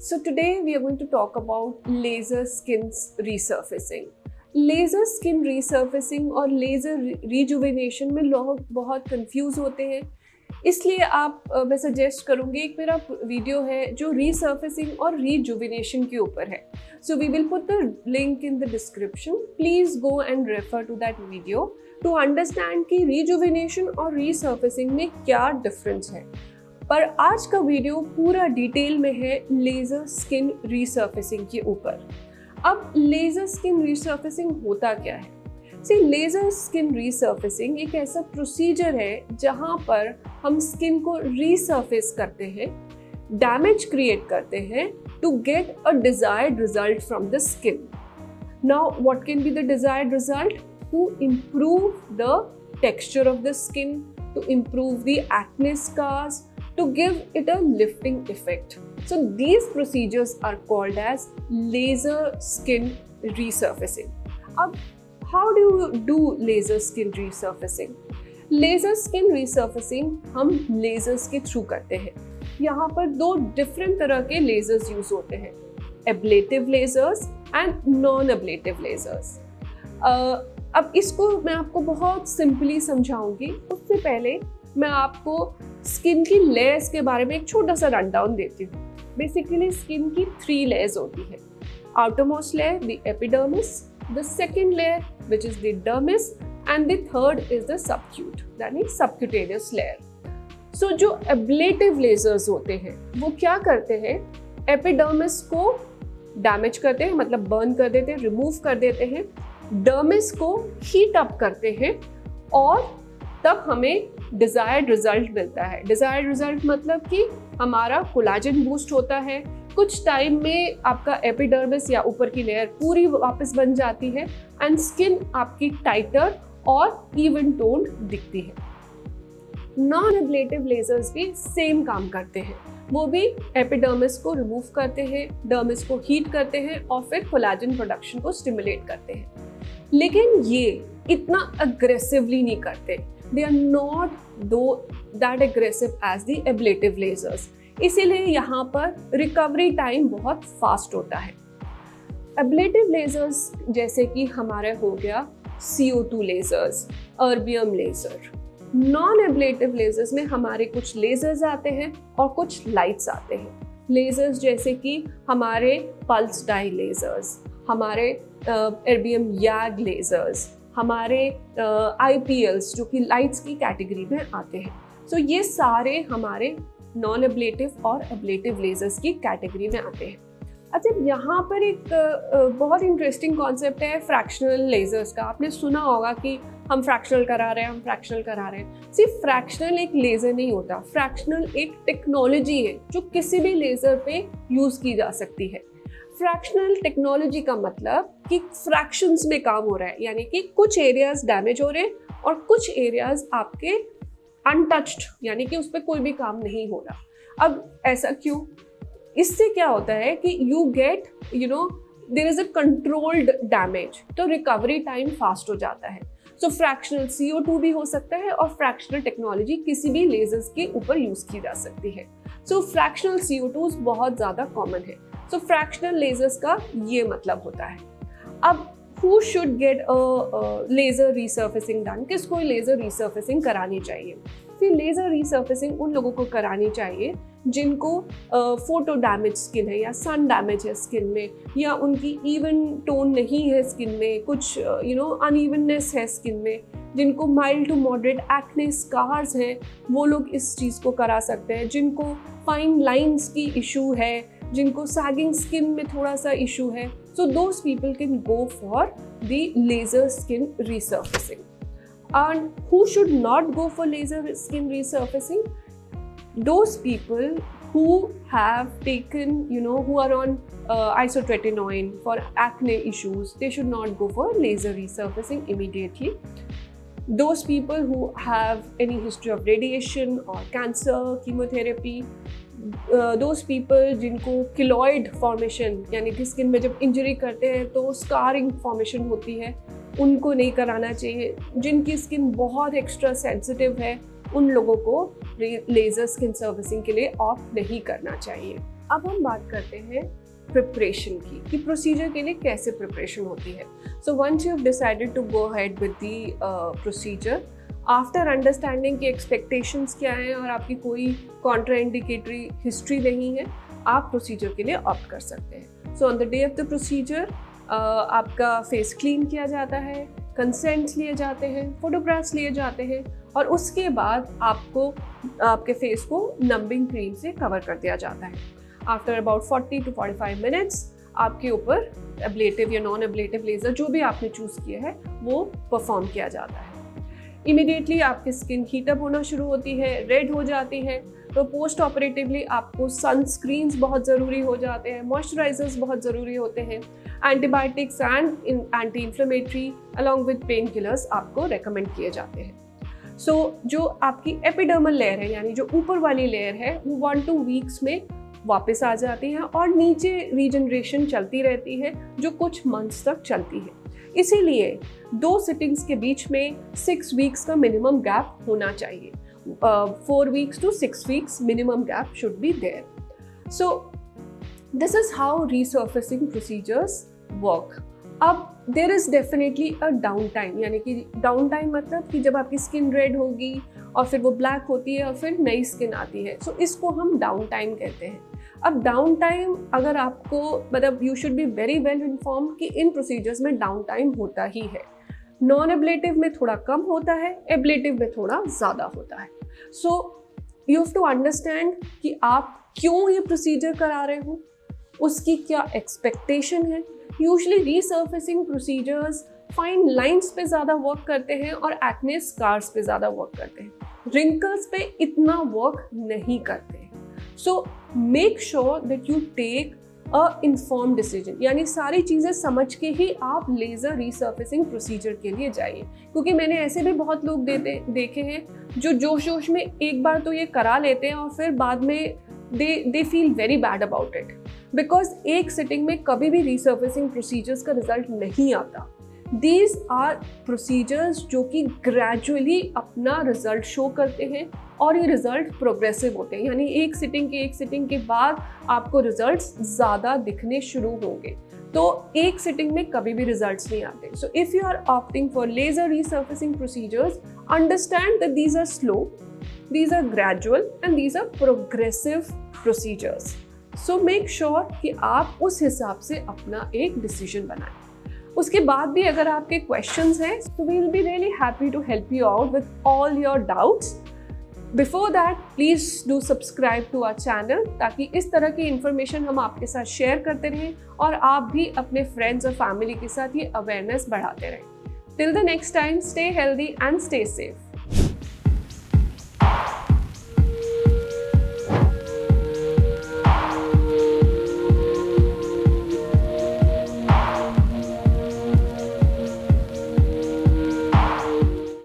So today we are going to talk about laser skin resurfacing. Laser skin resurfacing और laser rejuvenation में लोग बहुत confuse होते हैं, इसलिए मैं सजेस्ट करूँगी एक मेरा वीडियो है जो resurfacing और rejuvenation के ऊपर है. So we will put the link in the description. Please go and refer to that video to understand कि rejuvenation और resurfacing में क्या डिफरेंस है. पर आज का वीडियो पूरा डिटेल में है लेज़र स्किन रिसर्फेसिंग के ऊपर. अब लेज़र स्किन रिसर्फेसिंग होता क्या है? लेज़र स्किन रिसर्फेसिंग एक ऐसा प्रोसीजर है जहां पर हम स्किन को रिसर्फेस करते हैं, डैमेज क्रिएट करते हैं to get a desired result from the skin. Now what can be the desired result? To improve the texture of the skin, to improve the acne scars, to give it a lifting effect. So these procedures are called as laser skin resurfacing. अब how do you do laser skin resurfacing? Laser skin resurfacing हम lasers के through करते हैं. यहाँ पर दो different तरह के lasers यूज होते हैं, ablative lasers and non-ablative lasers. अब इसको मैं आपको बहुत सिंपली समझाऊंगी. उससे पहले मैं आपको स्किन की लेयर्स के बारे में एक छोटा सा रनडाउन देती हूँ. बेसिकली स्किन की 3 लेयर्स होती है. Outermost layer the epidermis, the second layer which is the dermis and the third is the subacute, यानी सबक्यूटेनियस लेयर. सो जो एब्लेटिव लेजर्स होते हैं वो क्या करते हैं? एपिडर्मिस को डैमेज करते हैं, मतलब बर्न कर देते हैं, रिमूव कर देते हैं. डर्मिस को हीट अप करते हैं और तब हमें डिजायर्ड रिजल्ट मिलता है. डिजायर्ड रिजल्ट मतलब कि हमारा कोलाजन बूस्ट होता है. कुछ टाइम में आपका एपिडर्मिस या ऊपर की लेयर पूरी वापस बन जाती है एंड स्किन आपकी टाइटर और इवन टोन्ड दिखती है. नॉन एब्लेटिव लेजर्स भी सेम काम करते हैं. वो भी एपिडर्मिस को रिमूव करते हैं, डर्मिस को हीट करते हैं और फिर कोलाजन प्रोडक्शन को स्टिमुलेट करते हैं. लेकिन ये इतना अग्रेसिवली नहीं करते. They are not that aggressive as the ablative lasers. इसीलिए यहाँ पर रिकवरी टाइम बहुत फास्ट होता है. ablative lasers जैसे कि हमारे हो गया CO2 lasers, erbium laser. Non ablative lasers में हमारे कुछ लेजर्स आते हैं और कुछ लाइट्स आते हैं. लेजर्स जैसे कि हमारे पल्स डाई लेजर्स, हमारे अर्बियम याग लेजर्स, हमारे IPLs जो कि लाइट्स की कैटेगरी में आते हैं. सो ये सारे हमारे नॉन एब्लेटिव और एब्लेटिव लेजर्स की कैटेगरी में आते हैं. अच्छा, यहाँ पर एक बहुत इंटरेस्टिंग कॉन्सेप्ट है फ्रैक्शनल लेजर्स का. आपने सुना होगा कि हम फ्रैक्शनल करा रहे हैं. सिर्फ फ्रैक्शनल एक लेजर नहीं होता, फ्रैक्शनल एक टेक्नोलॉजी है जो किसी भी लेजर पे यूज की जा सकती है. फ्रैक्शनल टेक्नोलॉजी का मतलब कि फ्रैक्शंस में काम हो रहा है, यानी कि कुछ एरियाज डैमेज हो रहे हैं और कुछ एरियाज आपके अनटच्ड, यानी कि उस पर कोई भी काम नहीं हो रहा. अब ऐसा क्यों? इससे क्या होता है कि you get there is a controlled damage, तो रिकवरी टाइम फास्ट हो जाता है. सो फ्रैक्शनल CO2 भी हो सकता है और फ्रैक्शनल टेक्नोलॉजी किसी भी लेजर्स के ऊपर यूज की जा सकती है. सो फ्रैक्शनल CO2 बहुत ज़्यादा कॉमन है. सो फ्रैक्शनल लेजर्स का ये मतलब होता है. अब who should get a laser resurfacing done? किसको लेजर रिसर्फेसिंग करानी चाहिए? फिर लेजर रिसर्फेसिंग उन लोगों को करानी चाहिए जिनको फोटो डैमेज स्किन है या सन डैमेज है स्किन में, या उनकी इवन टोन नहीं है स्किन में, कुछ अनइवननेस है स्किन में, जिनको mild to moderate acne scars हैं, वो लोग इस चीज़ को करा सकते हैं. जिनको फाइन लाइंस की इशू है, जिनको सैगिंग स्किन में थोड़ा सा इशू है, so those people can go for the laser skin resurfacing. And who should not go for laser skin resurfacing? Those people who have taken, who are on isotretinoin for acne issues, they should not go for laser resurfacing immediately. Those people who have any history of radiation or cancer, chemotherapy, those people जिनको keloid formation, यानी कि skin में जब injury करते हैं तो scarring formation होती है, उनको नहीं कराना चाहिए. जिनकी स्किन बहुत एक्स्ट्रा सेंसिटिव है, उन लोगों को लेज़र स्किन सर्विसिंग के लिए ऑप्ट नहीं करना चाहिए. अब हम बात करते हैं प्रिपरेशन की, कि प्रोसीजर के लिए कैसे प्रिपरेशन होती है। So once you have decided to go ahead with the procedure, after understanding की एक्सपेक्टेशंस क्या हैं और आपकी कोई कॉन्ट्राइंडिकेटरी हिस्ट्री नहीं है, आप प्रोसीजर के लिए ऑप्ट कर सकते हैं। So on the day of the procedure आपका फेस क्लीन किया जाता है, कंसेंट्स लिए जाते हैं, फोटोग्राफ्स लिए जाते हैं और उसके बाद आपको आपके फेस को नंबिंग क्रीम से कवर कर दिया जाता है। आफ्टर अबाउट 40 to 45 मिनट्स आपके ऊपर एब्लेटिव या नॉन एब्लेटिव लेज़र जो भी आपने चूज़ किया है वो परफॉर्म किया जाता है। इमीडिएटली आपकी स्किन हीटअप होना शुरू होती है, रेड हो जाती है, तो पोस्ट ऑपरेटिवली आपको सनस्क्रीन्स बहुत ज़रूरी हो जाते हैं, मॉइस्चराइजर्स बहुत ज़रूरी होते हैं, antibiotics and anti inflammatory along with pain killers आपको रेकमेंड किए जाते हैं। सो जो आपकी एपिडर्मल लेयर है, यानी जो ऊपर वाली लेयर है, वो 1-2 वीक्स में वापस आ जाती है और नीचे रीजनरेशन चलती रहती है जो कुछ मंथ्स तक चलती है। इसीलिए 2 सिटिंग्स के बीच में 6 वीक्स का मिनिमम गैप होना चाहिए। 4 weeks to 6 weeks minimum gap should be there. So this is how resurfacing procedures work. अब there is definitely a down time, यानी कि डाउन टाइम मतलब कि जब आपकी स्किन रेड होगी और फिर वो ब्लैक होती है और फिर नई स्किन आती है, सो इसको हम डाउन टाइम कहते हैं। अब डाउन टाइम अगर आपको मतलब you should be very well inform कि इन प्रोसीजर्स में डाउन टाइम होता ही है। नॉन एब्लेटिव में थोड़ा कम होता है, एब्लेटिव में थोड़ा ज़्यादा होता है। So you have to understand कि आप क्यों ये प्रोसीजर करा रहे हो, उसकी क्या एक्सपेक्टेशन है। यूजुअली रीसर्फेसिंग प्रोसीजर्स फाइन लाइंस पे ज़्यादा वर्क करते हैं और एक्ने स्कार्स पे ज़्यादा वर्क करते हैं, रिंकल्स पे इतना वर्क नहीं करते। So make sure that you take a inform decision, यानी सारी चीज़ें समझ के ही आप लेज़र रीसर्फेसिंग प्रोसीजर के लिए जाइए। क्योंकि मैंने ऐसे भी बहुत लोग देखे हैं जो जोश जोश में एक बार तो ये करा लेते हैं और फिर बाद में they feel very bad about it, because एक सिटिंग में कभी भी रीसर्फेसिंग प्रोसीजर्स का रिजल्ट नहीं आता। दीज आर प्रोसीजर्स जो कि ग्रेजुअली अपना रिजल्ट शो करते हैं और ये रिजल्ट प्रोग्रेसिव होते हैं, यानी एक सिटिंग के बाद आपको रिजल्ट्स ज़्यादा दिखने शुरू होंगे। तो एक सिटिंग में कभी भी रिजल्ट्स नहीं आते। So if you are opting for laser resurfacing procedures, understand that these are slow, these are gradual and these are progressive procedures. So make sure कि आप उस हिसाब से अपना एक डिसीजन बनाएं। उसके बाद भी अगर आपके क्वेश्चंस हैं तो we will be really happy to help you out with all your doubts. Before that please do subscribe to our channel, ताकि इस तरह की इन्फॉर्मेशन हम आपके साथ शेयर करते रहें और आप भी अपने फ्रेंड्स और फैमिली के साथ ये अवेयरनेस बढ़ाते रहें। Till the next time, stay healthy and stay safe.